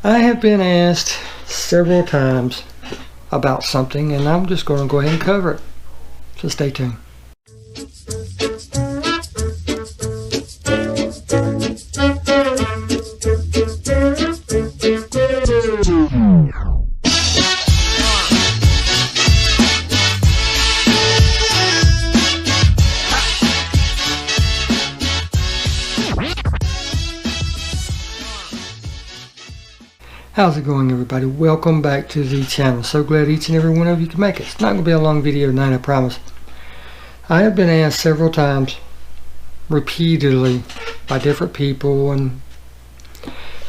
I have been asked several times about something, and I'm just going to go ahead and cover it. So stay tuned. How's it going, everybody? Welcome back to the channel. So glad each and every one of you can make it. It's not going to be a long video tonight, I promise. I have been asked several times, repeatedly, by different people, and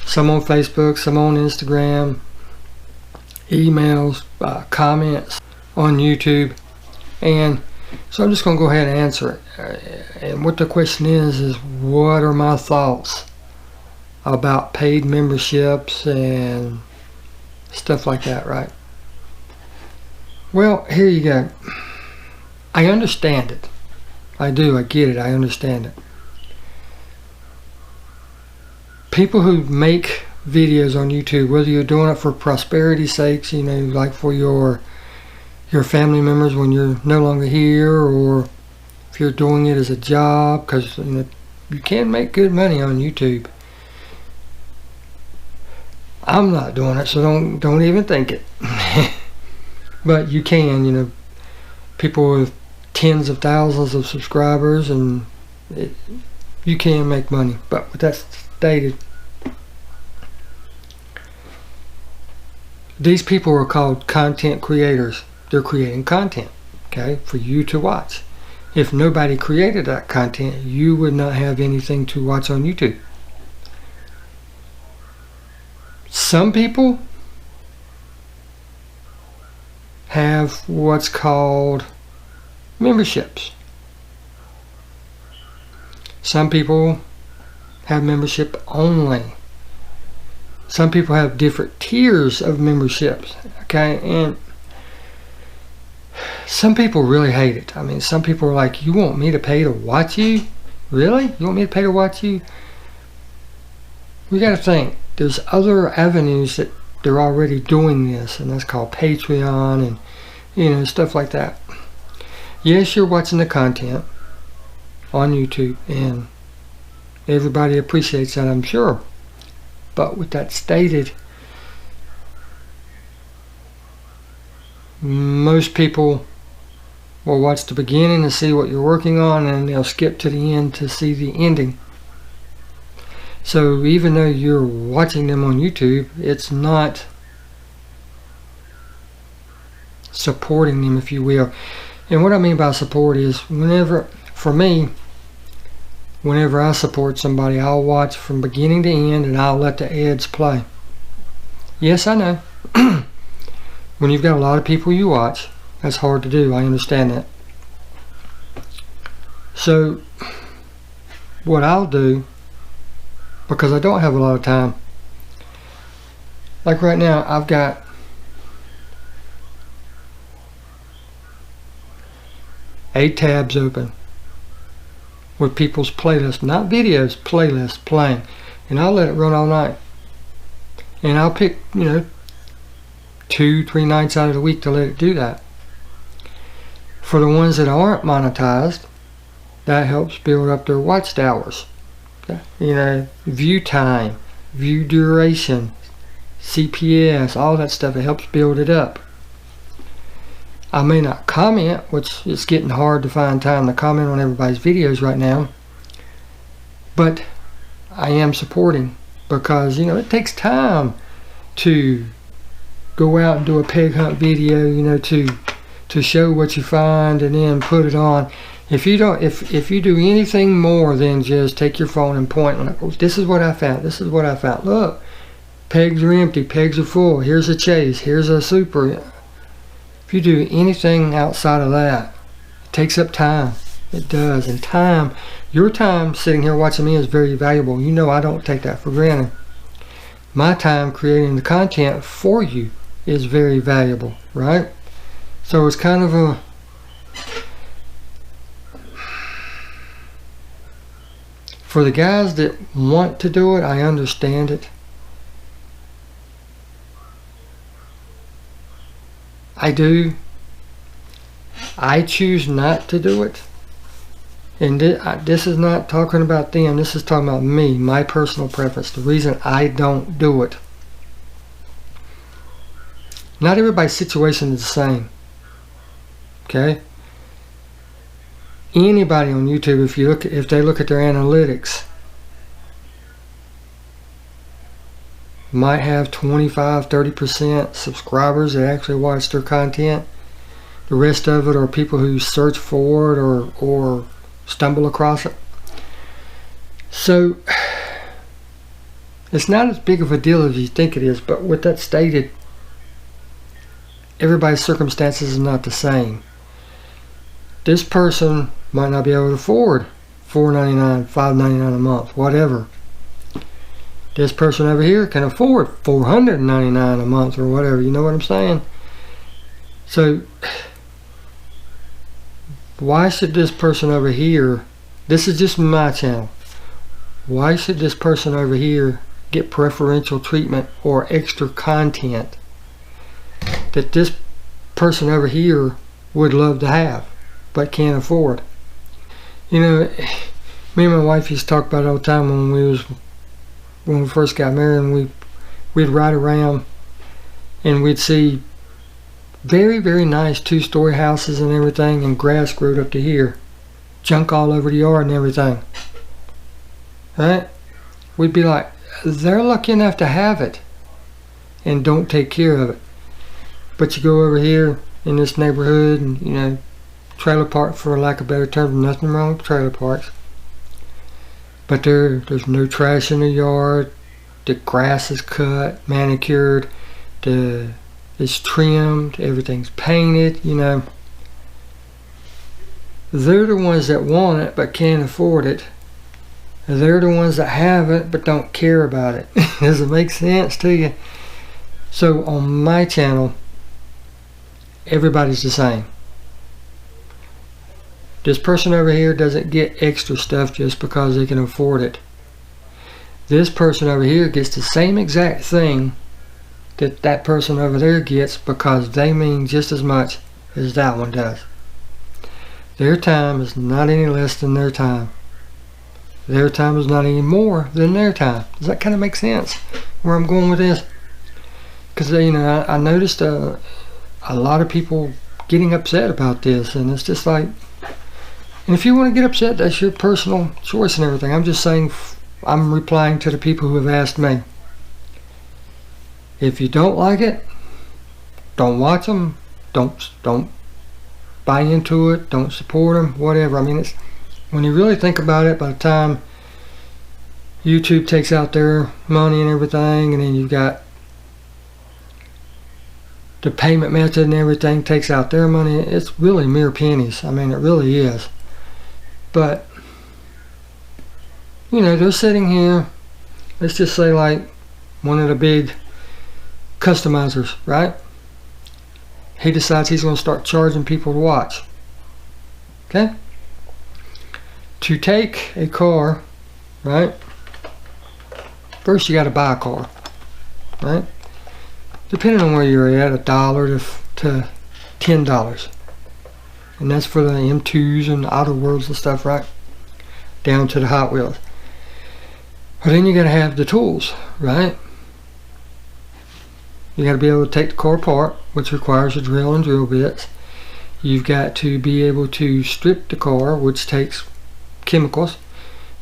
some on Facebook, some on Instagram, emails, comments on YouTube, and so I'm just going to go ahead and answer it. And what the question is what are my thoughts about paid memberships and stuff like that, right? Well, here you go. I understand it. I do. I get it. I understand it. People who make videos on YouTube, whether you're doing it for prosperity's sakes, you know, like for your family members when you're no longer here, or if you're doing it as a job, because you know you can make good money on YouTube. I'm not doing it, so don't even think it. But you can, you know, people with tens of thousands of subscribers, and you can make money. But with that stated, these people are called content creators. They're creating content, okay, for you to watch. If nobody created that content, you would not have anything to watch on YouTube. Some people have what's called memberships. Some people have membership only. Some people have different tiers of memberships, okay? And some people really hate it. I mean, some people are like, you want me to pay to watch you? Really? You want me to pay to watch you? We got to think. There's other avenues that they're already doing this, and that's called Patreon and, you know, stuff like that. Yes, you're watching the content on YouTube, and everybody appreciates that, I'm sure. But with that stated, most people will watch the beginning to see what you're working on, and they'll skip to the end to see the ending. So even though you're watching them on YouTube, it's not supporting them, if you will. And what I mean by support is, for me, whenever I support somebody, I'll watch from beginning to end, and I'll let the ads play. Yes, I know. When you've got a lot of people you watch, that's hard to do. I understand that. So what I'll do, because I don't have a lot of time, like right now I've got eight tabs open with people's playlists, not videos, playlists playing, and I'll let it run all night, and I'll pick, you know, 2-3 nights out of the week to let it do that. For the ones that aren't monetized, that helps build up their watched hours. You know, view time, view duration, CPS, all that stuff. It helps build it up. I may not comment, which is getting hard to find time to comment on everybody's videos right now, but I am supporting, because you know it takes time to go out and do a peg hunt video, you know, to show what you find and then put it on. If you don't, if you do anything more than just take your phone and point, like, oh, this is what I found, this is what I found. Look, pegs are empty, pegs are full. Here's a chase, here's a super. If you do anything outside of that, it takes up time. It does. And time, your time sitting here watching me is very valuable. You know I don't take that for granted. My time creating the content for you is very valuable, right? So it's kind of a For the guys that want to do it, I understand it. I choose not to do it. And this is not talking about them. This is talking about me, my personal preference. The reason I don't do it. Not everybody's situation is the same. Okay? Anybody on YouTube, if they look at their analytics, might have 25-30% subscribers that actually watch their content. The rest of it are people who search for it or stumble across it. So it's not as big of a deal as you think it is, but with that stated, everybody's circumstances are not the same. This person might not be able to afford $4.99, $5.99 a month, whatever. This person over here can afford $499 a month or whatever. You know what I'm saying? So why should this person over here, this is just my channel, why should this person over here get preferential treatment or extra content that this person over here would love to have but can't afford? You know, me and my wife used to talk about it all the time when we first got married, and we'd ride around and we'd see very, very nice 2-story houses and everything, and grass growed up to here, junk all over the yard and everything, right? We'd be like, they're lucky enough to have it and don't take care of it. But you go over here in this neighborhood and, you know, trailer park, for lack of a better term, nothing wrong with trailer parks, but there's no trash in the yard, the grass is cut, manicured, it's trimmed, everything's painted, you know. They're the ones that want it but can't afford it. They're the ones that have it but don't care about it. Does it make sense to you? So on my channel, everybody's the same. This person over here doesn't get extra stuff just because they can afford it. This person over here gets the same exact thing that person over there gets because they mean just as much as that one does. Their time is not any less than their time. Their time is not any more than their time. Does that kind of make sense where I'm going with this? Because, you know, I noticed a lot of people getting upset about this, and it's just like, and if you want to get upset, that's your personal choice and everything. I'm just saying, I'm replying to the people who have asked me. If you don't like it, don't watch them, don't buy into it, don't support them, whatever. I mean, it's, when you really think about it, by the time YouTube takes out their money and everything, and then you've got the payment method and everything takes out their money, it's really mere pennies. I mean, it really is. But, you know, they're sitting here, let's just say like one of the big customizers, right? He decides he's going to start charging people to watch. Okay? To take a car, right? First you got to buy a car, right? Depending on where you're at, $1 to $10. And that's for the M2s and the Outer Worlds and stuff, right? Down to the Hot Wheels. But then you got to have the tools, right? You got to be able to take the car apart, which requires a drill and drill bits. You've got to be able to strip the car, which takes chemicals.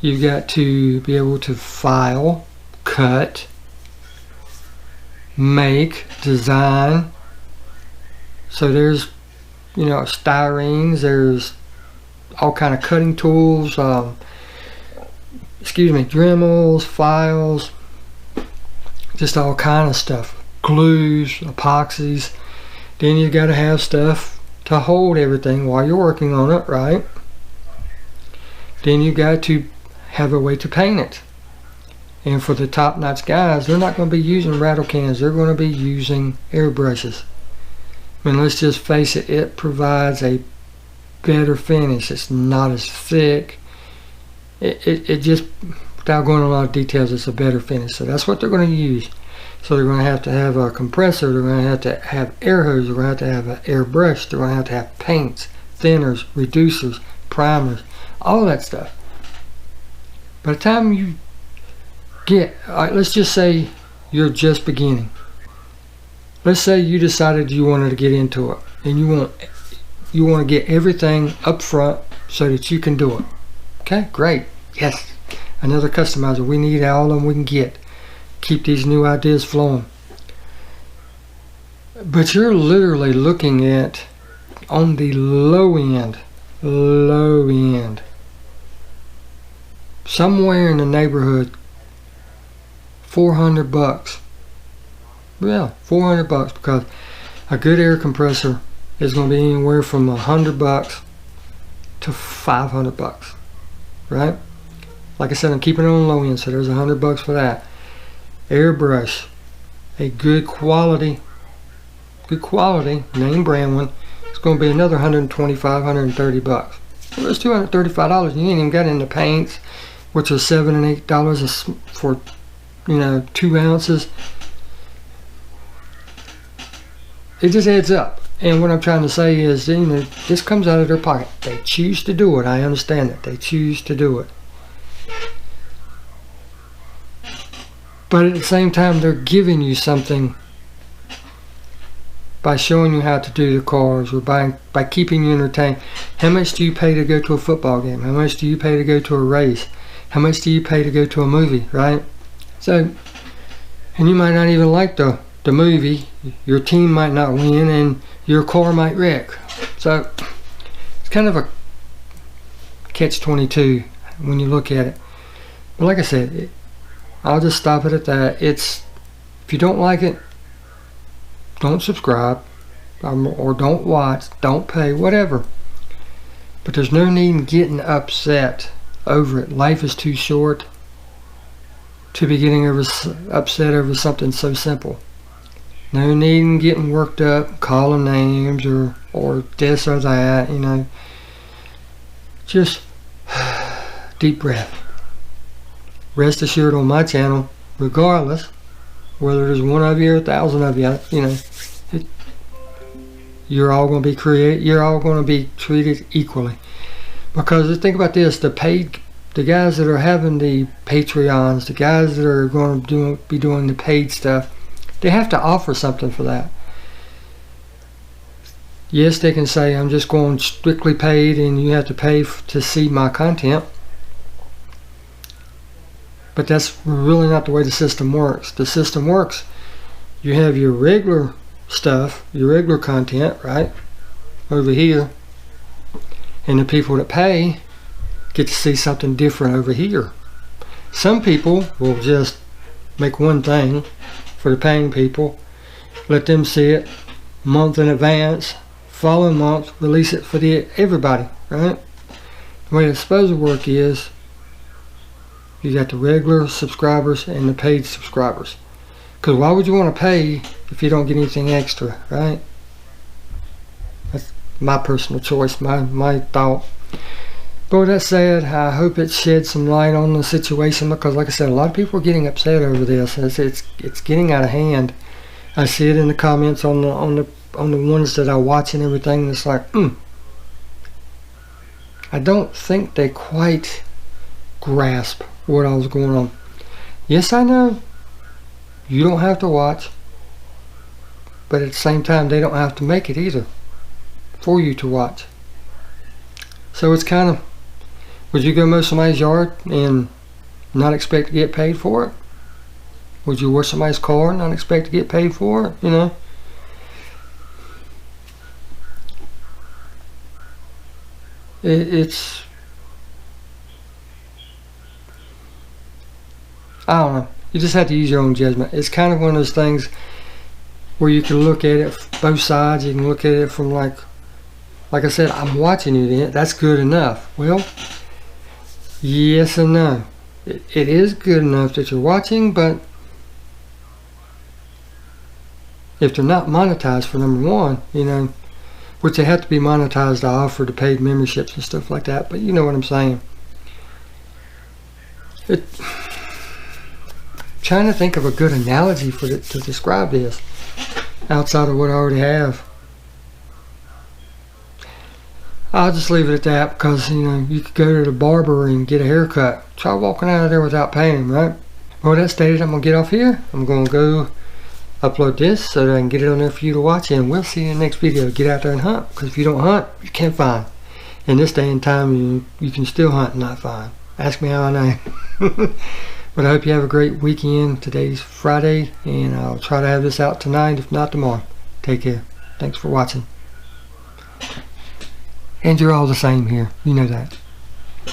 You've got to be able to file, cut, make, design. So there's, you know, styrenes, there's all kind of cutting tools, Dremels, files, just all kind of stuff. Glues, epoxies. Then you got to have stuff to hold everything while you're working on it, right? Then you got to have a way to paint it. And for the top-notch guys, they're not going to be using rattle cans. They're going to be using airbrushes. I mean, let's just face it, it provides a better finish. It's not as thick. It just, without going into a lot of details, it's a better finish. So that's what they're going to use. So they're going to have a compressor, they're going to have air hose, they're going to have an air brush, they're going to have paints, thinners, reducers, primers, all that stuff. By the time you get, let's just say you're just beginning. Let's say you decided you wanted to get into it, and you want to get everything up front so that you can do it. Okay, great. Yes, another customizer. We need all of them we can get. Keep these new ideas flowing. But you're literally looking at, on the low end, somewhere in the neighborhood, $400. Yeah, $400, because a good air compressor is going to be anywhere from $100 to $500, right? Like I said, I'm keeping it on the low end, so there's $100 for that. Airbrush, a good quality name brand one, it's going to be another $125, $130. Well, it's $235, and you ain't even got into paints, which are $7 and $8 for 2 ounces. It just adds up. And what I'm trying to say is, this comes out of their pocket. They choose to do it. I understand that. They choose to do it. But at the same time, they're giving you something by showing you how to do the cars, or by keeping you entertained. How much do you pay to go to a football game? How much do you pay to go to a race? How much do you pay to go to a movie, right? So, and you might not even like the movie, your team might not win, and your car might wreck. So it's kind of a catch-22 when you look at it. But like I said, I'll just stop it at that. If you don't like it, don't subscribe, or don't watch, don't pay, whatever. But there's no need in getting upset over it. Life is too short to be getting upset over something so simple. No need in getting worked up, calling names, or this or that, Just deep breath. Rest assured, on my channel, regardless, whether there's one of you or 1,000 of you, you're all going to be treated equally. Because think about this, the guys that are having the Patreons, the guys that are going to be doing the paid stuff, they have to offer something for that. Yes, they can say, I'm just going strictly paid and you have to pay to see my content. But that's really not the way the system works. The system works, you have your regular stuff, your regular content, right, over here. And the people that pay get to see something different over here. Some people will just make one thing for the paying people, let them see it a month in advance, following month release it for everybody, right? The way it's supposed to work is you got the regular subscribers and the paid subscribers. Because why would you want to pay if you don't get anything extra, right? That's my personal choice, my thought. But with that said, I hope it sheds some light on the situation, because like I said, a lot of people are getting upset over this. It's getting out of hand. I see it in the comments on the ones that I watch and everything. And it's like, I don't think they quite grasp what I was going on. Yes, I know you don't have to watch, but at the same time, they don't have to make it either for you to watch. So it's kind of, would you go mow somebody's yard and not expect to get paid for it? Would you wash somebody's car and not expect to get paid for it? It's, I don't know. You just have to use your own judgment. It's kind of one of those things where you can look at it both sides. You can look at it from like I said, I'm watching you, that's good enough. Well, yes and no. It is good enough that you're watching, but if they're not monetized for number one, which they have to be monetized to offer the paid memberships and stuff like that, but you know what I'm saying. trying to think of a good analogy for to describe this outside of what I already have. I'll just leave it at that, because you know, you could go to the barber and get a haircut. Try walking out of there without paying, right? Well, that stated, I'm gonna get off here. I'm gonna go upload this so that I can get it on there for you to watch, and we'll see you in the next video. Get out there and hunt, because if you don't hunt, you can't find. In this day and time, you can still hunt and not find. Ask me how I know. But I hope you have a great weekend. Today's Friday, and I'll try to have this out tonight, if not tomorrow. Take care. Thanks for watching. And you're all the same here. You know that.